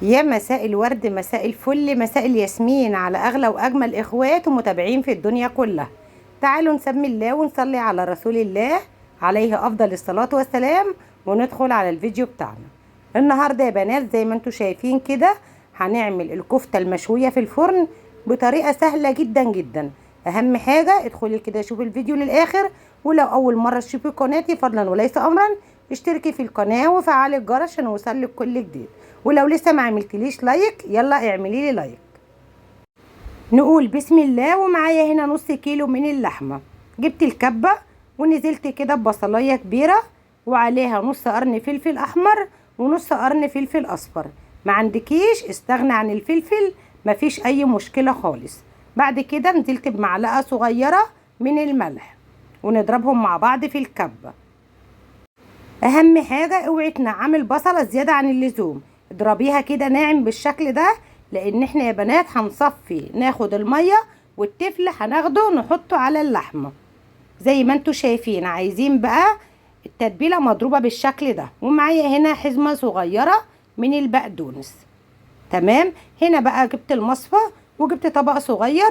يا مساء الورد، مساء الفل، مساء الياسمين على أغلى وأجمل إخوات ومتابعين في الدنيا كلها. تعالوا نسمي الله ونصلي على رسول الله عليه أفضل الصلاة والسلام، وندخل على الفيديو بتاعنا. النهاردة يا بنات زي ما انتوا شايفين كده هنعمل الكفتة المشوية في الفرن بطريقة سهلة جدا جدا. أهم حاجة ادخلي كده شوفي الفيديو للآخر، ولو أول مرة تشوفي قناتي فضلا وليس أمرا اشتركي في القناة وفعلي الجرس عشان يوصلك كل جديد، ولو لسه ما عملتليش لايك يلا اعملي لي لايك. نقول بسم الله. ومعايا هنا نص كيلو من اللحمه. جبت الكبه ونزلت كده ببصلايه كبيره وعليها نص قرن فلفل احمر ونص قرن فلفل اصفر. ما عندكيش استغنى عن الفلفل، مفيش اي مشكله خالص. بعد كده نزلت بمعلقه صغيره من الملح ونضربهم مع بعض في الكبه. اهم حاجه اوعي تنعمي البصله زياده عن اللزوم، اضربيها كده ناعم بالشكل ده، لان احنا يا بنات هنصفي ناخد الميه والتفل هناخده نحطه على اللحمه زي ما انتوا شايفين. عايزين بقى التتبيله مضروبه بالشكل ده. ومعايا هنا حزمه صغيره من البقدونس. تمام. هنا بقى جبت المصفى وجبت طبق صغير.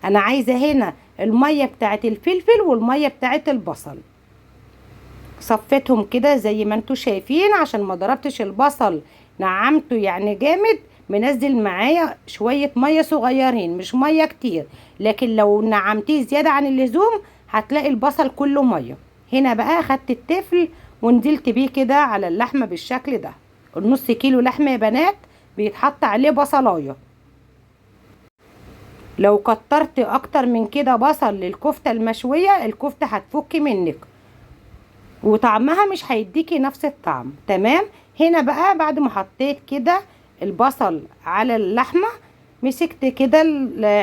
انا عايزه هنا الميه بتاعت الفلفل والميه بتاعت البصل، صفيتهم كده زي ما انتوا شايفين عشان ما ضربتش البصل نعمته يعني جامد. منزل معايا شوية مية صغيرين مش مية كتير، لكن لو نعمتيه زيادة عن اللزوم هتلاقي البصل كله مية. هنا بقى خدت التفل ونزلت بيه كده على اللحمة بالشكل ده. النص كيلو لحمة يا بنات بيتحط عليه بصلاية. لو كترت اكتر من كده بصل للكفتة المشوية الكفتة هتفك منك وطعمها مش هيديكي نفس الطعم. تمام. هنا بقى بعد ما حطيت كده البصل على اللحمة مسكت كده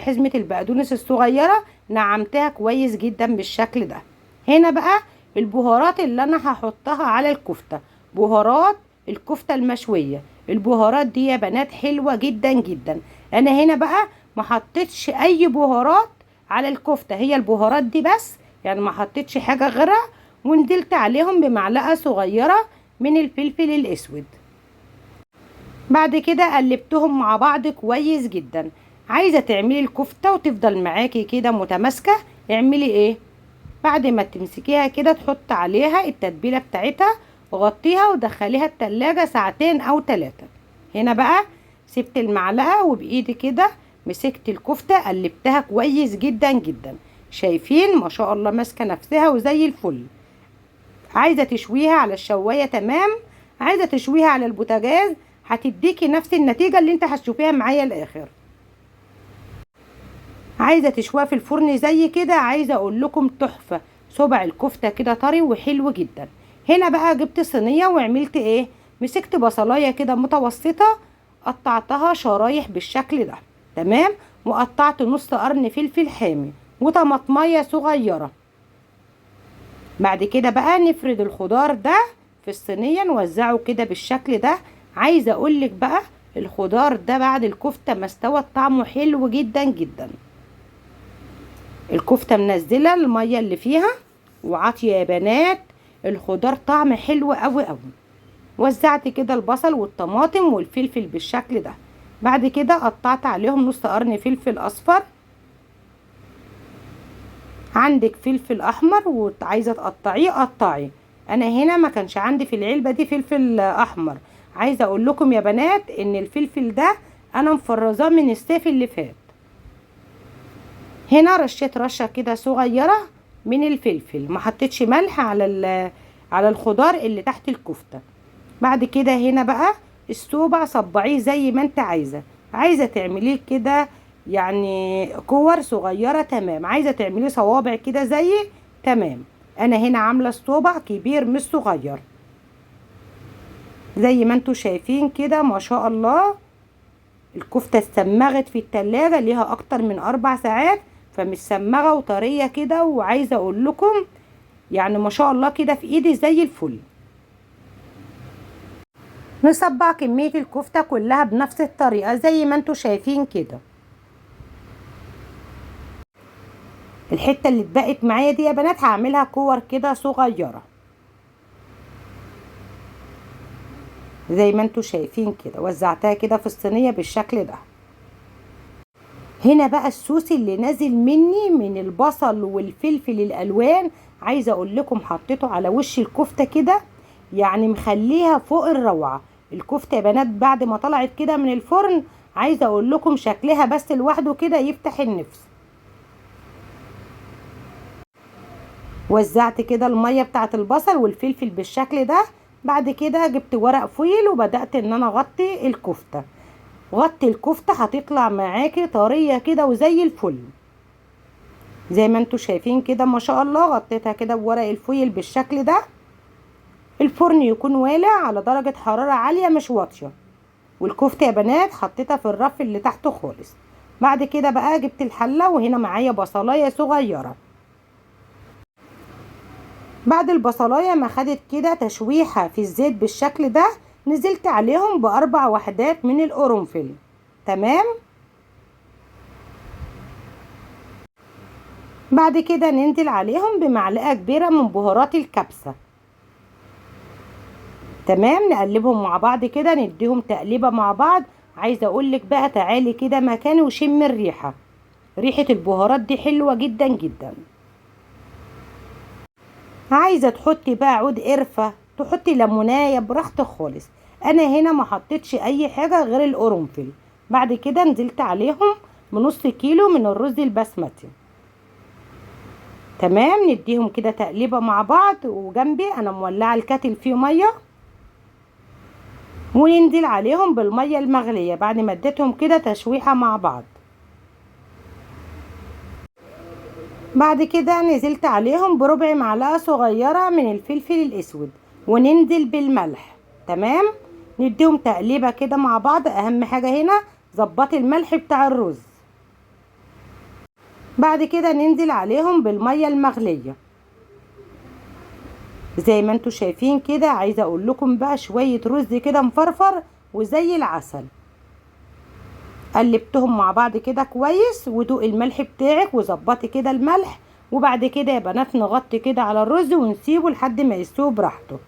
حزمة البقدونس الصغيرة نعمتها كويس جدا بالشكل ده. هنا بقى البهارات اللي انا هحطها على الكفتة، بهارات الكفتة المشوية. البهارات دي يا بنات حلوة جدا جدا. انا هنا بقى ما حطيتش اي بهارات على الكفتة، هي البهارات دي بس، يعني ما حطيتش حاجة غيرها. ونزلت عليهم بمعلقة صغيرة من الفلفل الاسود. بعد كده قلبتهم مع بعض كويس جدا. عايزة تعملي الكفتة وتفضل معاكي كده متماسكة، اعملي ايه؟ بعد ما تمسكيها كده تحط عليها التتبيلة بتاعتها وغطيها ودخليها التلاجة ساعتين او 3. هنا بقى سبت المعلقة وبايدي كده مسكت الكفتة قلبتها كويس جدا جدا. شايفين ما شاء الله ماسكة نفسها وزي الفل. عايزه تشويها على الشوايه تمام، عايزه تشويها على البوتاجاز هتديكي نفس النتيجه اللي انت هتشوفيها معايا الاخر. عايزه تشويها في الفرن زي كده عايزه اقول لكم تحفه. صبع الكفته كده طري وحلو جدا. هنا بقى جبت صينيه وعملت ايه، مسكت بصلايه كده متوسطه قطعتها شرايح بالشكل ده. تمام. وقطعت نص قرن فلفل حامي وطماطميه صغيره. بعد كده بقى نفرد الخضار ده في الصينيه نوزعه كده بالشكل ده. عايزه اقولك بقى الخضار ده بعد الكفته ما استوت طعمه حلو جدا جدا. الكفته منزله الميه اللي فيها وعاطيه يا بنات الخضار طعم حلو قوي قوي. وزعت كده البصل والطماطم والفلفل بالشكل ده. بعد كده قطعت عليهم نص قرن فلفل اصفر. عندك فلفل احمر وعايزه تقطعيه قطعي. انا هنا ما كانش عندي في العلبه دي فلفل احمر. عايزه اقول لكم يا بنات ان الفلفل ده انا مفرزاه من الصيف اللي فات. هنا رشيت رشه كده صغيره من الفلفل، ما حطيتش ملح على الخضار اللي تحت الكفته. بعد كده هنا بقى الصوبع صبعيه زي ما انت عايزه. عايزه تعمليه كده يعني كور صغيره تمام، عايزه تعمليه صوابع كده زي تمام. انا هنا عامله الصوبع كبير مش صغير زي ما انتوا شايفين كده. ما شاء الله الكفته اتسمغت في التلاجة ليها اكتر من 4 ساعات، فمتسمغه وطريه كده. وعايزه اقول لكم يعني ما شاء الله كده في ايدي زي الفل. نصبع كمية الكفتة كلها بنفس الطريقة زي ما انتوا شايفين كده. الحتة اللي اتبقت معايا دي يا بنات هعملها كور كده صغيرة. زي ما انتوا شايفين كده. وزعتها كده في الصينية بالشكل ده. هنا بقى الصوص اللي نازل مني من البصل والفلفل الالوان، عايزه اقول لكم حطيته على وش الكفته كده، يعني مخليها فوق الروعه. الكفته يا بنات بعد ما طلعت كده من الفرن، عايزه اقول لكم شكلها بس لوحده كده يفتح النفس. وزعت كده الميه بتاعت البصل والفلفل بالشكل ده. بعد كده جبت ورق فويل وبدات ان انا اغطي الكفته. غطي الكفته هتطلع معاكي طريه كده وزي الفل. زي ما انتوا شايفين كده ما شاء الله. غطيتها كده بورق الفويل بالشكل ده. الفرن يكون والع على درجة حرارة عالية مش واطية. والكفتة يا بنات حطيتها في الرف اللي تحته خالص. بعد كده بقى جبت الحلة وهنا معايا بصلاية صغيرة. بعد البصلاية ما خدت كده تشويحة في الزيت بالشكل ده، نزلت عليهم بأربع وحدات من القرنفل. تمام. بعد كده ننزل عليهم بمعلقة كبيرة من بهارات الكبسة. تمام. نقلبهم مع بعض كده، نديهم تقليبة مع بعض. عايزة اقولك بقى تعالي كده مكاني وشم الريحة. ريحة البهارات دي حلوة جدا جدا. عايزة تحطي بقى عود قرفة، تحطي ليمونايه براحتك خالص. انا هنا ما حطيتش اي حاجة غير القرنفل. بعد كده نزلت عليهم بنص كيلو من الرز البسمتي. تمام. نديهم كده تقليبة مع بعض. وجنبي انا مولعة الكاتل فيه مية، وننزل عليهم بالمية المغلية بعد ما اديتهم كده تشويحة مع بعض. بعد كده نزلت عليهم بربع معلقة صغيرة من الفلفل الاسود، وننزل بالملح. تمام. نديهم تقليبة كده مع بعض. اهم حاجة هنا ظبطي الملح بتاع الرز. بعد كده ننزل عليهم بالمية المغلية زي ما انتوا شايفين كده. عايزة اقول لكم بقى شوية رز كده مفرفر وزي العسل. قلبتهم مع بعض كده كويس، ودوق الملح بتاعك وظبطي كده الملح. وبعد كده يا بنات نغطي كده على الرز ونسيبه لحد ما يستوي براحته.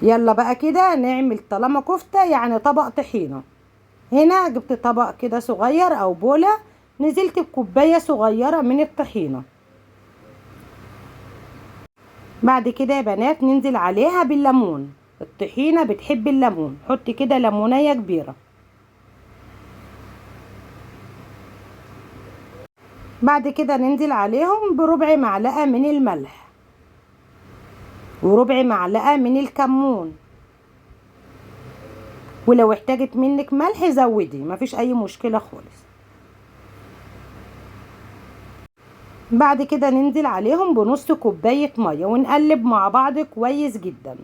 يلا بقى كده نعمل طالما كفتة يعني طبق طحينة. هنا جبت طبق كده صغير او بولة، نزلت بكوباية صغيرة من الطحينة. بعد كده يا بنات ننزل عليها بالليمون. الطحينة بتحب الليمون، حطي كده ليمونية كبيرة. بعد كده ننزل عليهم بربع معلقة من الملح، وربع معلقة من الكمون. ولو احتاجت منك ملح زودي، مفيش اي مشكلة خالص. بعد كده ننزل عليهم بنص كوباية مية ونقلب مع بعض كويس جدا.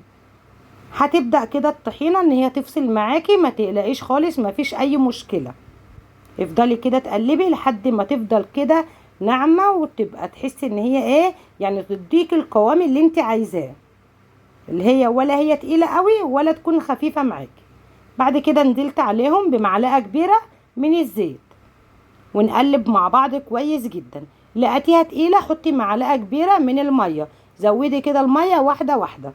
هتبدأ كده الطحينة ان هي تفصل معاكي، ما تقلقيش خالص، مفيش اي مشكلة. افضلي كده تقلبي لحد ما تفضل كده ناعمة، وتبقى تحسي ان هي ايه يعني تديك القوام اللي انت عايزاه، اللي هي ولا هي تقيلة قوي ولا تكون خفيفة معاكي. بعد كده نزلت عليهم بمعلقة كبيرة من الزيت ونقلب مع بعض كويس جدا. لقيتيها تقيلة حطي معلقة كبيرة من المية، زودي كده المية واحدة واحدة.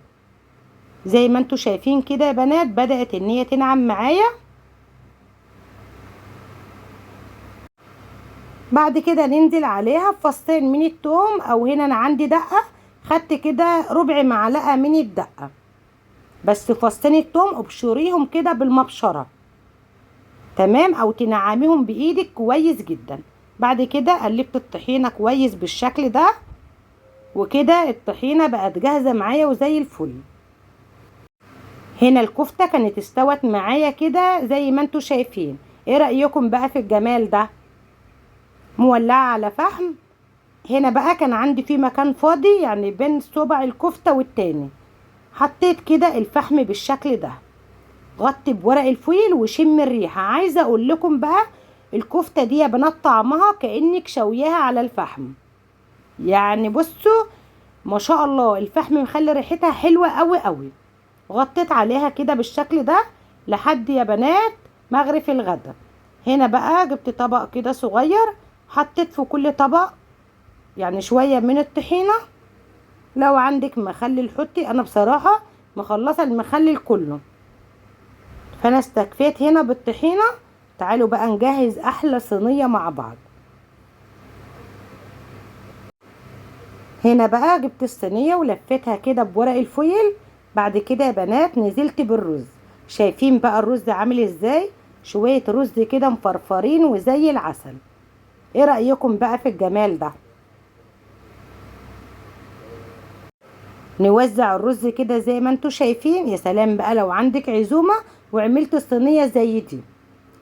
زي ما انتوا شايفين كده يا بنات بدأت ان هي تنعم معايا. بعد كده ننزل عليها بفصين من التوم، او هنا انا عندي دقة، خدت كده ربع معلقة من الدقة بس. فصين التوم ابشريهم كده بالمبشرة. تمام. او تنعميهم بايدك كويس جدا. بعد كده قلبت الطحينة كويس بالشكل ده، وكده الطحينة بقت جاهزة معايا وزي الفل. هنا الكفتة كانت استوت معايا كده زي ما انتوا شايفين. ايه رأيكم بقى في الجمال ده؟ مولعة على فحم. هنا بقى كان عندي في مكان فاضي يعني بين صبع الكفتة والتاني، حطيت كده الفحم بالشكل ده. غطي بورق الفويل وشم الريحة. عايزة اقول لكم بقى الكفتة دي يا بنات طعمها كأنك شوياها على الفحم. يعني بصوا ما شاء الله الفحم مخلي ريحتها حلوة قوي قوي. غطيت عليها كده بالشكل ده لحد يا بنات مغرف الغدا. هنا بقى جبت طبق كده صغير، حطيت في كل طبق يعني شوية من الطحينة. لو عندك مخلل حطي، انا بصراحة مخلصه المخلل كله، فانا استكفيت هنا بالطحينه. تعالوا بقى نجهز احلى صينيه مع بعض. هنا بقى جبت الصينيه ولفيتها كده بورق الفويل. بعد كده يا بنات نزلت بالرز. شايفين بقى الرز عامل ازاي؟ شويه رز كده مفرفرين وزي العسل. ايه رايكم بقى في الجمال ده؟ نوزع الرز كده زي ما انتوا شايفين. يا سلام بقى لو عندك عزومه وعملت صينيه زي دي،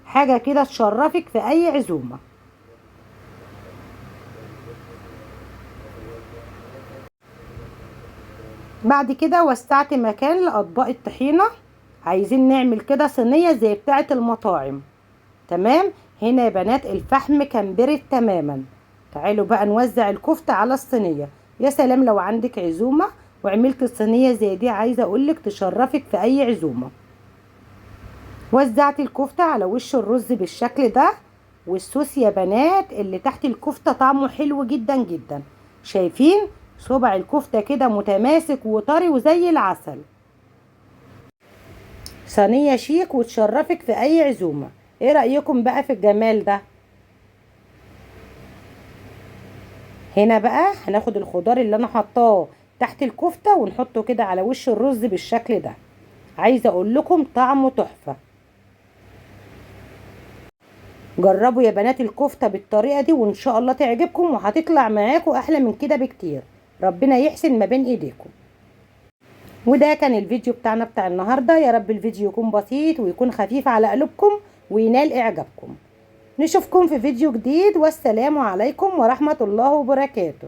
حاجه كده تشرفك في اي عزومه. بعد كده وسعت مكان لاطباق الطحينه. عايزين نعمل كده صينيه زي بتاعه المطاعم. تمام. هنا يا بنات الفحم كان برد تماما. تعالوا بقى نوزع الكفته على الصينيه. يا سلام لو عندك عزومه وعملت الصينيه زي دي، عايزه اقولك تشرفك في اي عزومه. وزعت الكفته على وش الرز بالشكل ده. والصوص يا بنات اللي تحت الكفته طعمه حلو جدا جدا. شايفين صبع الكفته كده متماسك وطري وزي العسل. صينيه شيك وتشرفك في اي عزومه. ايه رايكم بقى في الجمال ده؟ هنا بقى هناخد الخضار اللي انا حطاه تحت الكفته ونحطه كده على وش الرز بالشكل ده. عايزه اقول لكم طعمه تحفه. جربوا يا بنات الكفته بالطريقه دي وان شاء الله تعجبكم وهتطلع معاكم احلى من كده بكتير. ربنا يحسن ما بين ايديكم. وده كان الفيديو بتاعنا بتاع النهارده. يا رب الفيديو يكون بسيط ويكون خفيف على قلوبكم وينال اعجابكم. نشوفكم في فيديو جديد، والسلام عليكم ورحمه الله وبركاته.